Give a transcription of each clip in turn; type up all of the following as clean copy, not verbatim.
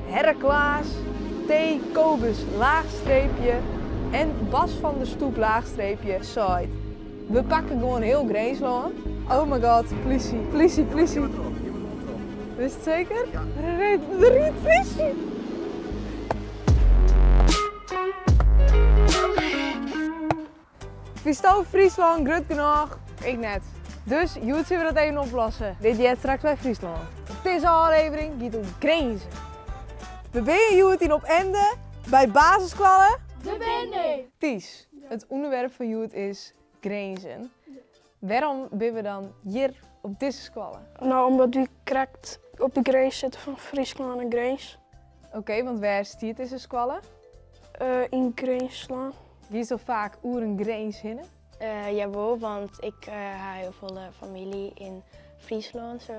Herklaas, T. Kobus laagstreepje en Bas van der Stoep laagstreepje site. We pakken gewoon heel Greenslaan. Oh my god, politie, politie, politie. Wist het zeker? Ja. Er riet politie. Visto Friesland, grut genoeg. Ik net. Dus jullie zullen we dat even oplossen. Dit jet straks bij Friesland. Deze aflevering gaat om grenzen. We zijn jullie op Ende bij basisscholen. De Bende. Ties, het onderwerp van jullie is grenzen. Waarom zijn we dan hier op deze scholen? Nou, omdat we correct op de grens zitten van Friesland en grens. Oké, want waar stiert deze scholen? In Greenslaan. Wie is zo vaak oer een grens heen? Jawel, want ik heb heel veel familie in Friesland. Zo.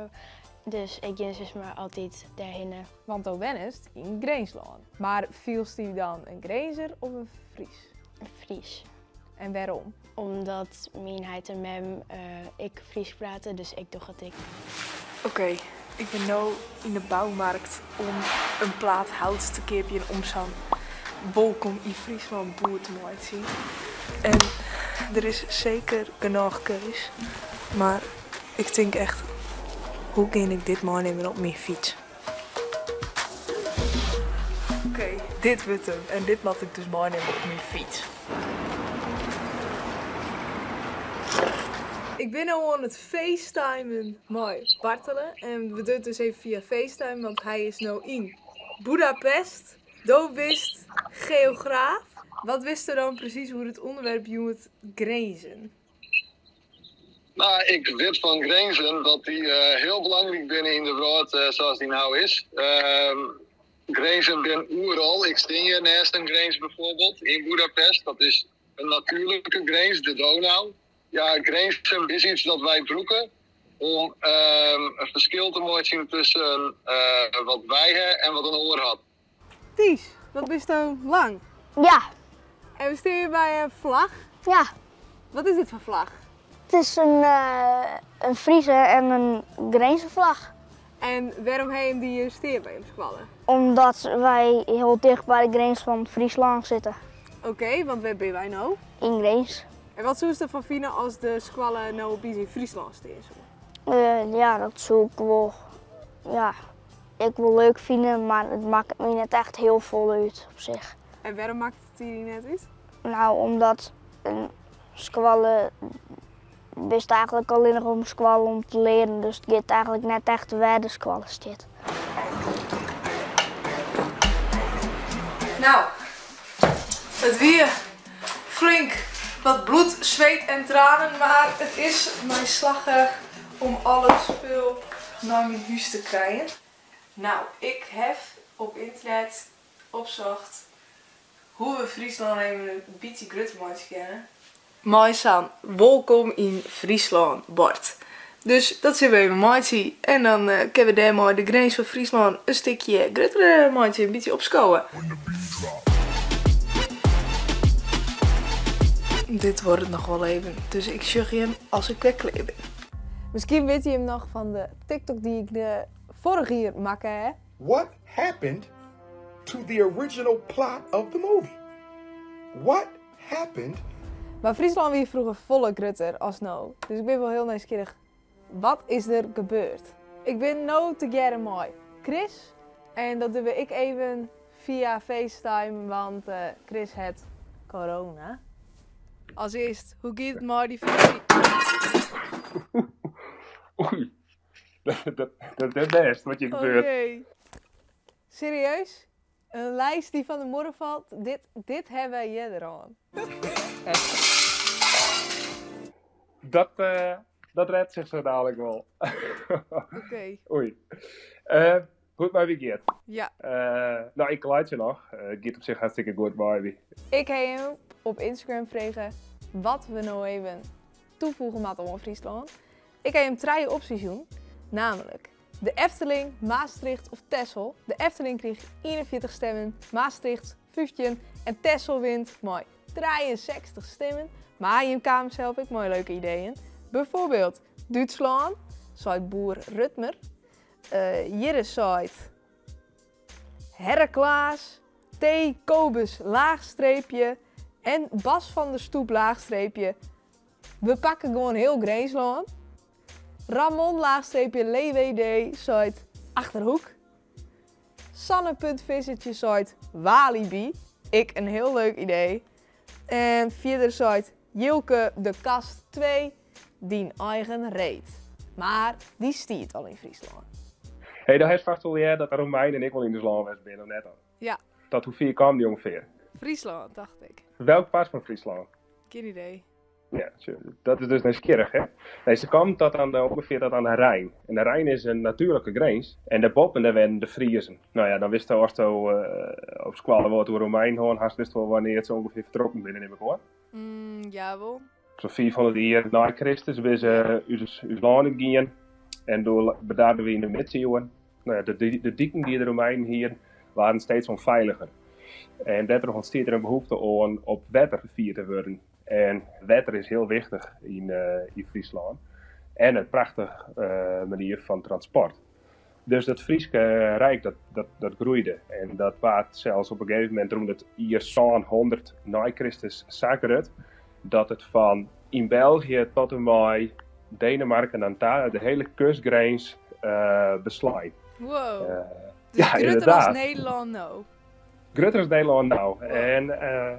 Dus ik ga dus maar altijd daarheen. Want ook wenst in Greensland. Maar viel die dan een Grenzer of een Fries? Een Fries. En waarom? Omdat mijn heid en mem ik Fries praten, dus ik doe het ik. Oké, ik ben nu in de bouwmarkt om een plaat hout te kepen om zo'n bolkom in Friesland boer te mooi te zien. En er is zeker genoeg keus, maar ik denk echt, hoe kan ik dit meenemen op mijn fiets? Oké, dit wordt hem en dit laat ik dus meenemen op mijn fiets. Ik ben nu aan het facetimen met Bartelen en we doen het dus even via FaceTime, want hij is nu in Budapest. Do wist geograaf. Wat wist er dan precies hoe het onderwerp moet grenzen? Nou, ik weet van grenzen dat die heel belangrijk binnen in de wereld zoals die nou is. Grenzen ben overal. Ik sta hier naast een grens bijvoorbeeld in Budapest. Dat is een natuurlijke grens, de Donau. Ja, grenzen is iets dat wij broeken om een verschil te maken tussen wat wij hebben en wat een oor had. Ties, wat is nou lang? Ja, En we staan hier bij een vlag. ja. Wat is dit voor vlag? Het is een Friese en een Grense vlag. En waarom heb je hem die hier staan bij hem squallen? Omdat wij heel dicht bij de grens van Friesland zitten. Oké, want waar ben wij nou? In Grens. En wat zou je ervan vinden als de squallen nou op in Friesland staan? Ja, dat zou ik wel, ja, ik wil leuk vinden, maar het maakt me niet echt heel veel uit op zich. En waarom maakt het hier net uit? Nou, omdat een squallen best eigenlijk alleen nog om squallen om te leren, dus het gaat eigenlijk net echt waar de squallen staat. Nou, het weer flink wat bloed, zweet en tranen, maar het is mijn slagger om al het spul naar mijn huis te krijgen. Nou, ik heb op internet opgezocht hoe we Friesland even een beetje groter moeten kennen. Mooi staan, welkom in Friesland bord. Dus dat zullen we even mooi zien. En dan kunnen we daar mooi de grens van Friesland een stukje groter mooi een beetje opschouwen. Dit wordt het nog wel even, dus ik zeg je hem als ik wegkleed ben. Misschien weet je hem nog van de TikTok die ik de vorige jaar maakte, hè? What happened to the original plot of the movie? What happened? Maar Friesland was vroeger volle grutter als nou. Dus ik ben wel heel nieuwsgierig. Wat is er gebeurd? Ik ben nou together mooi Chris. En dat doen we ik even via FaceTime, want Chris heeft corona. Als eerst, hoe gaat het maar die functie? Oei, dat is best wat je gebeurt. Oké. Serieus? Een lijst die van de morgen valt, dit hebben wij hier aan. Dat redt zich zo dadelijk wel. Oké. Oei. Goed, maar wie gaat? Ja. Nou, ik laat je nog. Gaat op zich hartstikke goed, maar wie. Ik heb hem op Instagram vragen wat we nou even toevoegen met om Friesland. Ik heb hem 3 opties doen, namelijk de Efteling, Maastricht of Texel. De Efteling kreeg 41 stemmen, Maastricht 15 en Texel wint mooi 63 stemmen. Maar je kwam zelf ook mooie leuke ideeën. Bijvoorbeeld Duitsland, zei boer Rutmer. Hier zei Herreklaas, T. Kobus laagstreepje en Bas van der Stoep laagstreepje. We pakken gewoon heel Greensland. Ramon laagstreepje Leewd site Achterhoek. Sanne.visitje site Walibi. Ik een heel leuk idee. En verder site Jilke de Kast 2, die eigen reet. Maar die stiert al in Friesland. Hey, daar heeft vast wel dat de Romein en ik wel in de Zlaan ben, of net al. Ja, Tot hoe ver kwam die ongeveer? Friesland dacht ik. Welk pas van Friesland? Geen idee. Ja, dat is dus nieuwsgierig, hè? Nee, ze kwam tot ongeveer tot aan de Rijn. En de Rijn is een natuurlijke grens. En daarboven daar werden de Friezen. Nou ja, dan wist je als je op squallen wordt door Romein hoorn, had wist wel wanneer het zo ongeveer vertrokken binnen in hoor. Jawel. Zo'n 400 jaar na Christus was uw land gingen. En door bedaarden we in de middeleeuwen. Nou ja, de dieken die de Romeinen hier waren steeds onveiliger. En daardoor ontsteert er een behoefte om op water gevierd te worden. En water is heel wichtig in Friesland. En een prachtige manier van transport. Dus dat Frieske Rijk dat groeide. En dat waard zelfs op een gegeven moment rond het jaar 100 na Christus zakerd. Dat het van in België tot en met Denemarken en daar de hele kustgrens besluit. Wow. Dus ja, grutter inderdaad. als Nederland nou. Grutter als Nederland nou. Wow. En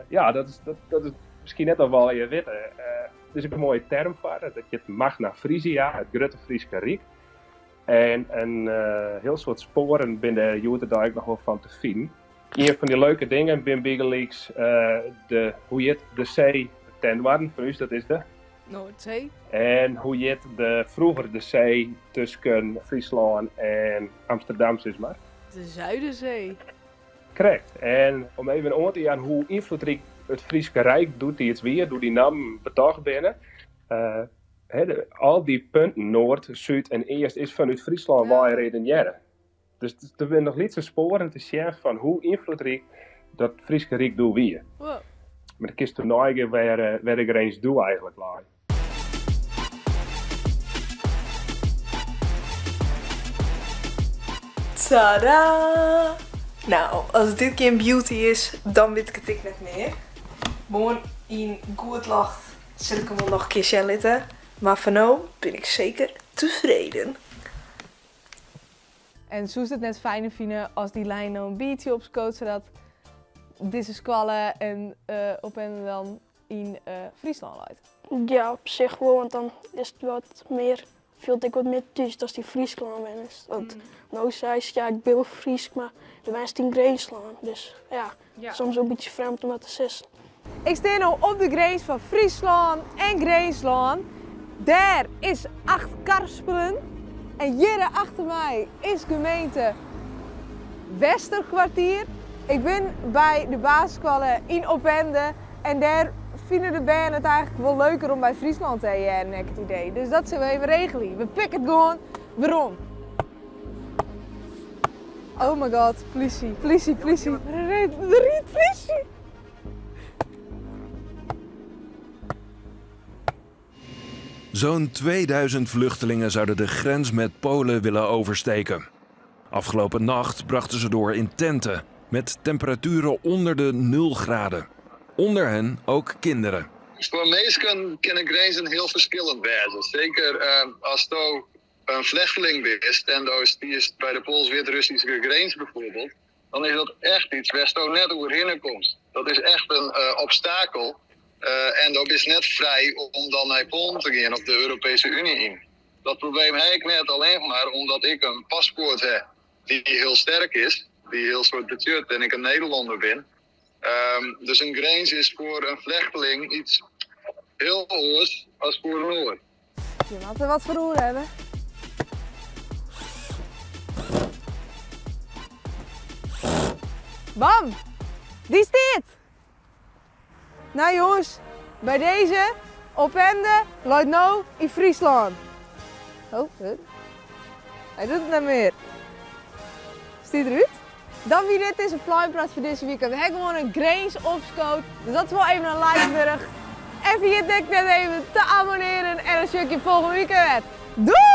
ja, dat is misschien net al wel je weten. Er is ook een mooie term voor dat je het Magna Frisia, het Grutte Frieske Rijk. En een heel soort sporen binnen Joetendijk nog wel van te vinden. Een van die leuke dingen binnen Bigeleaks, hoe je het de zee ten waren, voor u dat is de Noordzee. En hoe je het vroeger de zee tussen Friesland en Amsterdam is maar. De Zuiderzee. Correct. En om even aan te gaan hoe invloedrijk het Frieske Rijk doet die het weer, door die naam betocht binnen. Al die punten, Noord, Zuid en Eerst, is vanuit Friesland waar je redeneren. Dus er zijn nog niet zo sporen te zien van hoe invloedrijk dat Frieske Rijk doet weer. Wow. Maar dan kiest de neigen waar ik er eens doe eigenlijk laai. Tada! Nou, als dit geen beauty is, dan weet ik het net meer. Gewoon in goed lacht zet ik hem wel nog een keer zitten. Maar van nu ben ik zeker tevreden. En zo is het net fijner vinden als die lijn nou een beetje opscoot, zodat deze squallen en op en dan in Friesland leidt. Ja, op zich wel, want dan is het wat meer, voelt ik wat meer thuis als die Friesland ben. Want nou zei ze, ja, ik ben wel Fries, maar de mensen in Greensland. Dus ja, soms een beetje vreemd om dat te zeggen. Ik sta nu op de grens van Friesland en Greensland. Daar is 8 Karspelen. En hier achter mij is gemeente Westerkwartier. Ik ben bij de basisscholen in Opende. En daar vinden de band het eigenlijk wel leuker om bij Friesland te hebben, heb ik het idee. Dus dat zullen we even regelen. We pikken het gewoon. Waarom? Oh my god, politie, politie, politie. Er rijdt politie. Zo'n 2000 vluchtelingen zouden de grens met Polen willen oversteken. Afgelopen nacht brachten ze door in tenten met temperaturen onder de 0 graden. Onder hen ook kinderen. Voor mensen kunnen grenzen heel verschillend zijn. Zeker als je een vluchteling bent en die is bij de Pools-Wit-Russische grens bijvoorbeeld, dan is dat echt iets waar je net overheen komt. Dat is echt een obstakel. En dat is net vrij om dan naar Polen te gaan op de Europese Unie in. Dat probleem heb ik net alleen maar omdat ik een paspoort heb die heel sterk is, die heel soort betjut en ik een Nederlander ben. Dus een grens is voor een vluchteling iets heel anders als voor een oor. Je laten we wat voor oren hebben. Bam! Die is dit! Nou jongens, bij deze Opende luidt nou in Friesland. Oh, hij doet het niet meer. Is die eruit? Dan wie dit is een pluimpraat voor deze weekend. We hebben gewoon een grens opscoot. Dus dat is wel even een Lijsburg. En vergeet net even te abonneren en dan zie ik je volgende weekend weer. Doei!